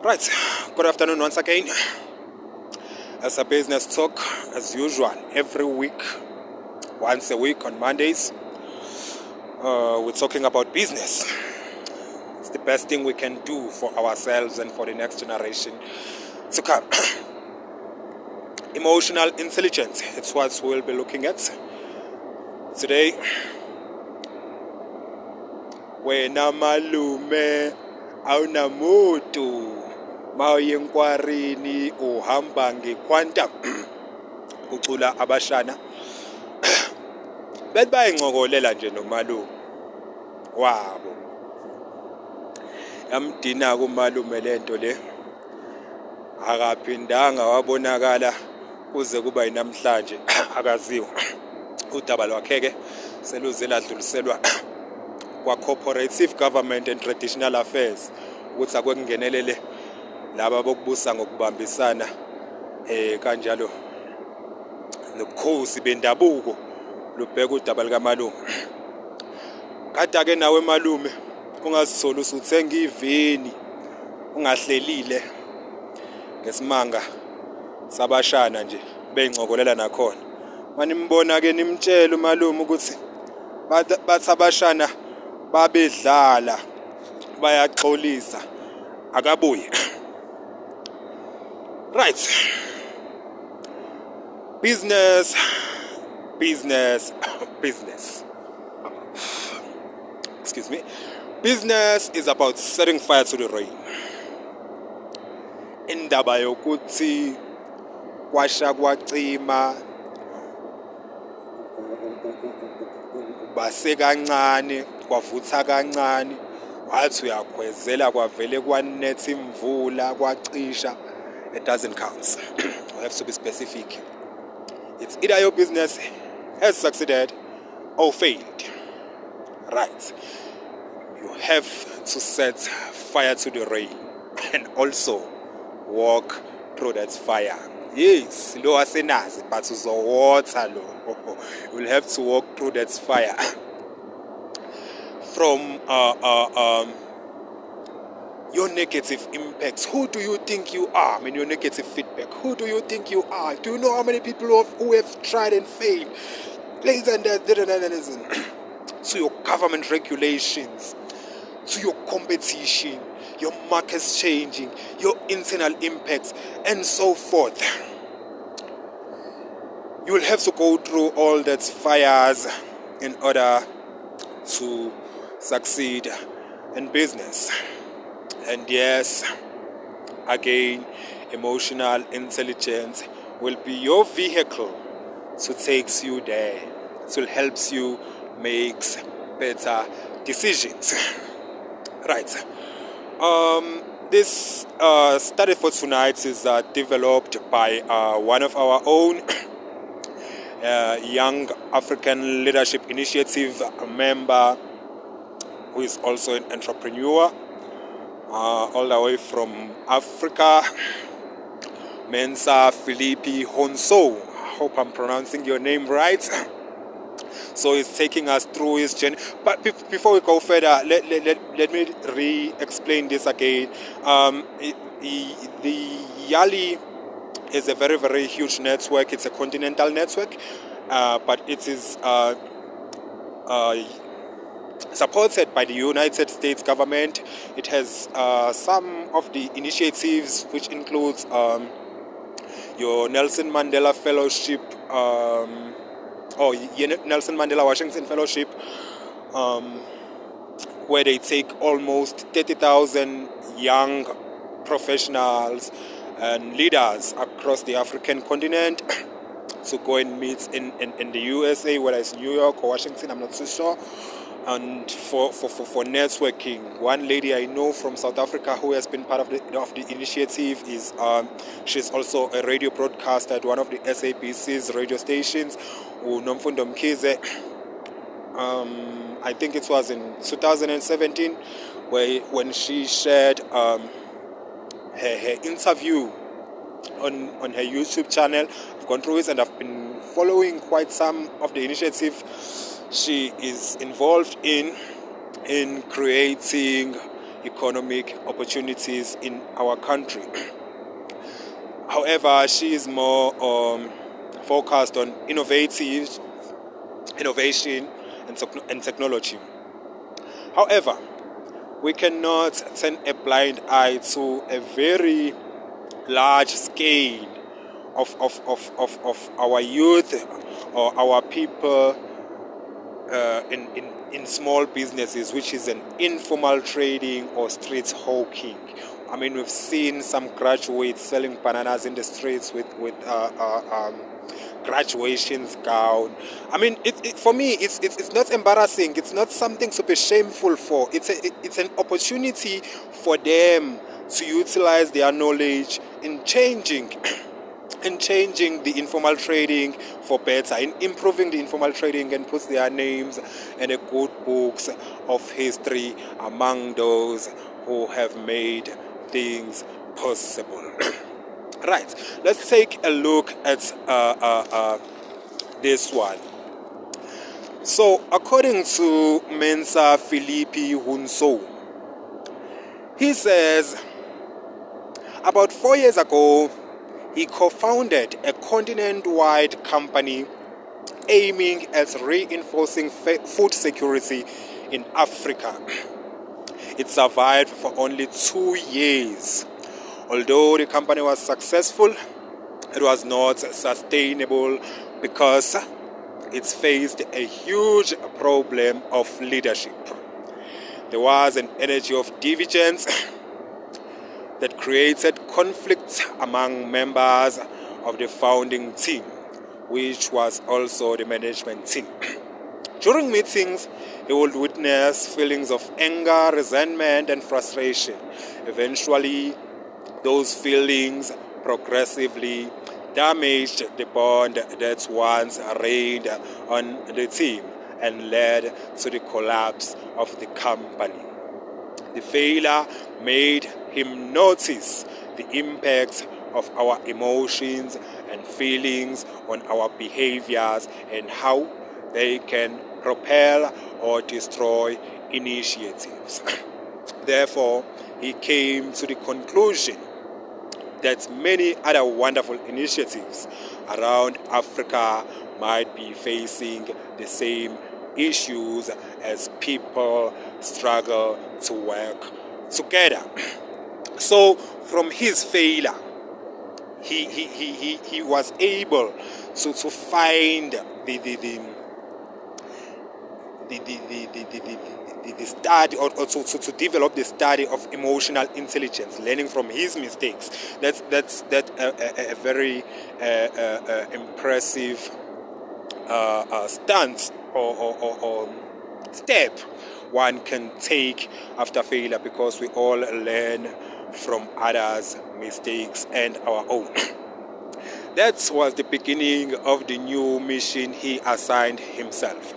Right, good afternoon once again. As a business talk, as usual, every week, once a week on Mondays, we're talking about business. It's the best thing we can do for ourselves and for the next generation to come. Emotional intelligence, it's what we'll be looking at today. Wena malume awunamuntu mawuye enkwarini uhamba ngequantum kucula abashana bethi bayincokolela nje nomalume wabo yamdina kumalume lento le akaphindanga wabonakala kuze kuba inamhlanje akaziwa udaba lwakheke seluze ladluliselwa kwa Cooperative Government and Traditional Affairs ukuthi akwengenelele laba bokubusa ngokubambisana kanjalo nobukhosi bendabuko lubheka udaba likaMalume. Kade ke nawe malume ungazithola usuthenga iveni ungahlelile ngesimanga sabashana nje beyincokolela nakhona. Manimbona ke nimtshela umalume ukuthi bathi abashana babedlala bayaxolisa akabuye. Right. Business. Excuse me. Business is about setting fire to the rain. Indaba yokuthi kwasha kwacima base kancane kwavutha kancane wathi uyakhwezela kwavele kwanetha imvula kwacisha. It doesn't count. You have to be specific. It's either your business has succeeded or failed. Right. You have to set fire to the rain and also walk through that fire. Yes, lo asenazi but uzowater lo. You will have to walk through that fire. From your negative impacts. Who do you think you are? I mean, your negative feedback. Who do you think you are? Do you know how many people who have tried and failed? Ladies and gentlemen, to your government regulations, to your competition, your markets changing, your internal impacts, and so forth. You will have to go through all that fires in order to succeed in business. And yes, again, emotional intelligence will be your vehicle to take you there. It will help you make better decisions. Right. This study for tonight is developed by one of our own Young African Leadership Initiative member who is also an entrepreneur. All the way from Africa, Mensa Philippi Honso. I hope I'm pronouncing your name right. So he's taking us through his journey. But before we go further, let me re-explain this again. The YALI is a very, very huge network. It's a continental network, but it is supported by the United States government. It has some of the initiatives, which includes your Nelson Mandela Fellowship, Nelson Mandela Washington Fellowship, where they take almost 30,000 young professionals and leaders across the African continent to go and meet in the USA, whether it's New York or Washington, I'm not so sure. And for networking, one lady I know from South Africa who has been part of the initiative is she's also a radio broadcaster at one of the SABC's radio stations, Nomfundo Mkhize. I think it was in 2017 when she shared her interview on her YouTube channel. I've gone through it and I've been following quite some of the initiative she is involved in creating economic opportunities in our country. However, she is more focused on innovation and technology. However, we cannot turn a blind eye to a very large scale of our youth or our people in small businesses, which is an informal trading or street hawking. I mean, we've seen some graduates selling bananas in the streets with graduation's gown. I mean, for me, it's not embarrassing. It's not something to be shameful for. It's an opportunity for them to utilize their knowledge in changing the informal trading for better, in improving the informal trading, and put their names in the good books of history among those who have made things possible. Right, let's take a look at this one. So, according to Mensa Philippi Hunso, he says, about 4 years ago, he co-founded a continent-wide company aiming at reinforcing food security in Africa. It survived for only 2 years. Although the company was successful, it was not sustainable because it faced a huge problem of leadership. There was an energy of divisions that created conflicts among members of the founding team, which was also the management team. During meetings, he would witness feelings of anger, resentment, and frustration. Eventually, those feelings progressively damaged the bond that once reigned on the team and led to the collapse of the company. The failure made him notice the impact of our emotions and feelings on our behaviors and how they can propel or destroy initiatives. Therefore, he came to the conclusion that many other wonderful initiatives around Africa might be facing the same issues as people struggle to work together. So from his failure, he was able to find the study or to develop the study of emotional intelligence, learning from his mistakes. That's a very impressive stance or step one can take after failure, because we all learn from others' mistakes and our own. That was the beginning of the new mission he assigned himself.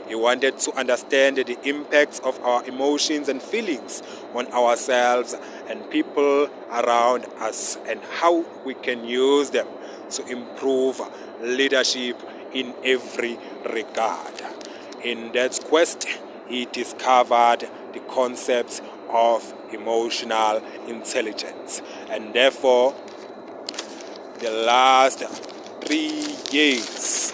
He wanted to understand the impacts of our emotions and feelings on ourselves and people around us, and how we can use them to improve leadership in every regard. In that quest, he discovered the concept of emotional intelligence, and therefore, the last 3 years,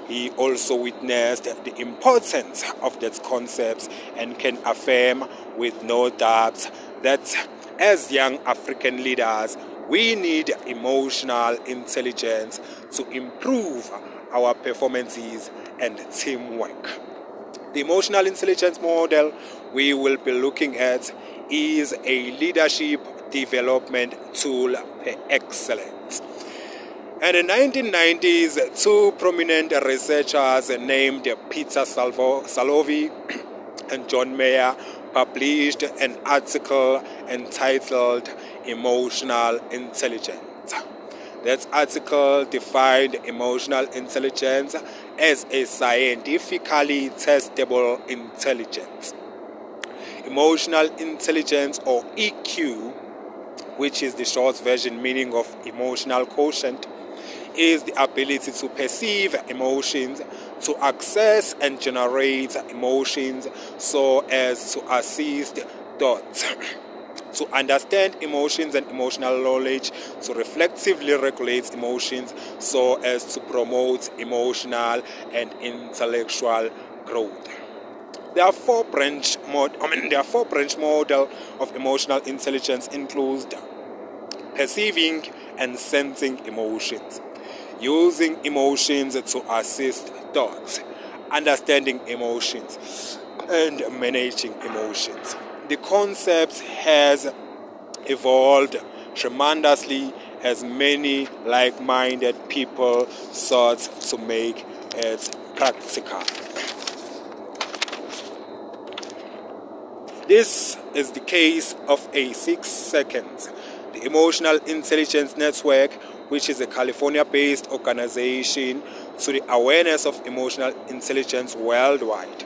he also witnessed the importance of that concept and can affirm with no doubt that as young African leaders, we need emotional intelligence to improve our performances and teamwork. The emotional intelligence model we will be looking at is a leadership development tool per excellence. In the 1990s, two prominent researchers named Peter Salovey and John Mayer published an article entitled Emotional Intelligence. That article defined emotional intelligence as a scientifically testable intelligence. Emotional intelligence, or EQ, which is the short version meaning of emotional quotient, is the ability to perceive emotions, to access and generate emotions so as to assist thoughts. To understand emotions and emotional knowledge, to reflectively regulate emotions so as to promote emotional and intellectual growth. There are four branch model of emotional intelligence, include perceiving and sensing emotions, using emotions to assist thoughts, understanding emotions, and managing emotions. The concept has evolved tremendously as many like-minded people sought to make it practical. This is the case of a 6 Seconds, the Emotional Intelligence Network, which is a California-based organization to the awareness of emotional intelligence worldwide.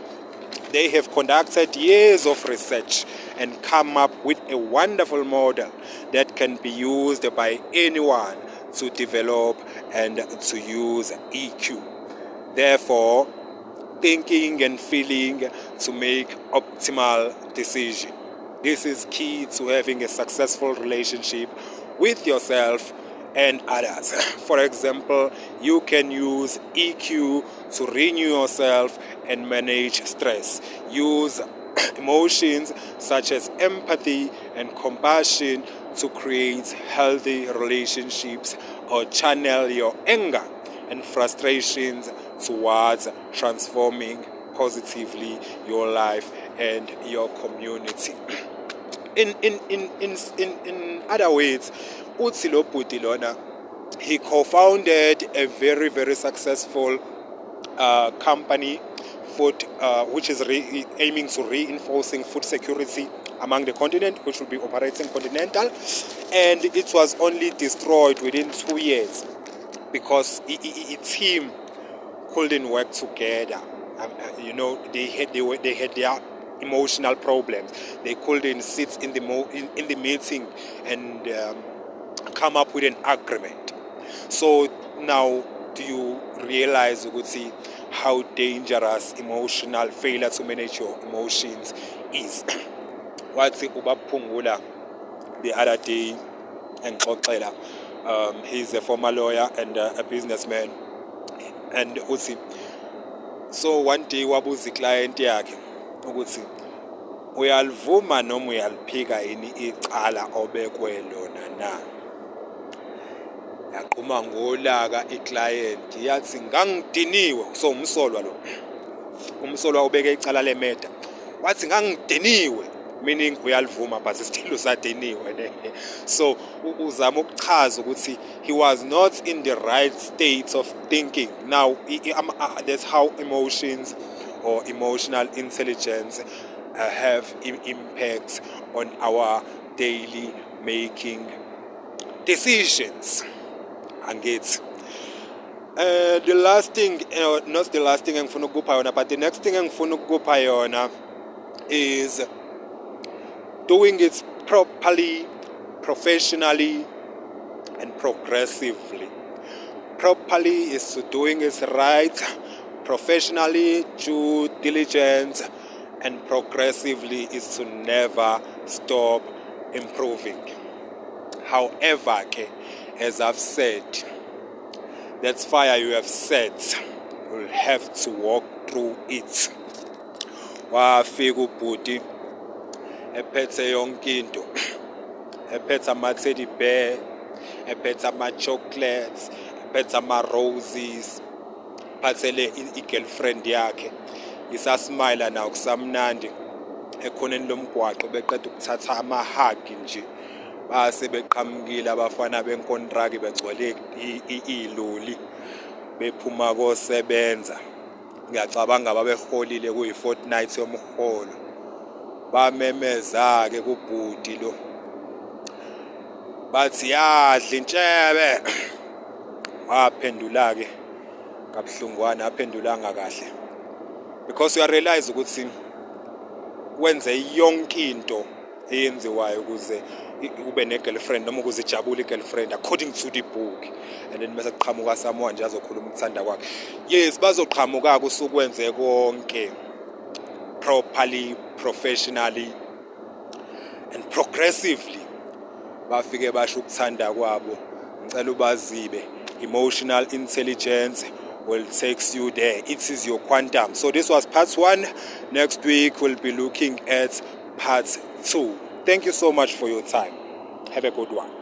They have conducted years of research and come up with a wonderful model that can be used by anyone to develop and to use EQ. Therefore, thinking and feeling to make optimal decisions. This is key to having a successful relationship with yourself and others. For example, you can use EQ to renew yourself and manage stress. Use emotions such as empathy and compassion to create healthy relationships, or channel your anger and frustrations towards transforming positively your life and your community. In other words, Utsilo Putilona, he co-founded a very, very successful company which is aiming to reinforcing food security among the continent, which will be operating continental, and it was only destroyed within 2 years because its team couldn't work together. They had their emotional problems. They couldn't sit in the meeting and come up with an agreement. So now, do you realize, you could see how dangerous emotional failure to manage your emotions is? What's Ubapungula the other day, and he's a former lawyer and a businessman, and uthi, so one day wabuza client yakhe ukuthi uyalivuma noma uyaliphika yini icala obekwe lona na. Yaqhuma ngolaka iclient yathi ngangidiniwe, so umsolwa lo, umsolwa ubeke icala lemeda, wathi ngangidiniwe, meaning uyalivuma but still usadiniwe. So uzama ukuchaza ukuthi he was not in the right state of thinking. Now that's how emotions or emotional intelligence have impacts on our daily making decisions. And it's the last thing, not the last thing I'm going to go payona, but the next thing I'm going to go payona is doing it properly, professionally, and progressively. Properly is to doing it right, professionally, due diligence, and progressively is to never stop improving. However, as I've said, that fire you have set, you'll have to walk through it. Wafika ubhuti ephethe yonke into, ephethe ama-teddy bear, ephethe ama-chocolates, ephethe ama-roses, phathele i-girlfriend yakhe, isasmile nawo kusamnandi ekhoneni lomgwaqo, beqeda ukuthatha amahagi nje, base beqhamukile abafana benkontraki begcwele iloli bephuma kosebenza. Ngiyacabanga babeholile kuyi-fortnight yomholo, bamemeza-ke kubhuti lo bathi yadla intshebe. Waphendula-ke kabuhlungwana, aphendulanga kahle, because uyarealize ukuthi wenze yonke into eyenziwayo ukuze ube ne-girlfriend noma ukuze ijabule i-girlfriend according to the book, and then bese kuqhamuka someone nje azokhuluma ukuthanda kwakhe. Yes, bazoqhamuka-ke usukwenze konke properly, professionally, progressively bafike basho ukuthanda kwabo. Ngicela ubazibe, emotional intelligence will take you there. It is your quantum. So this was part 1. Next week we'll be looking at part 2. Thank you so much for your time. Have a good one.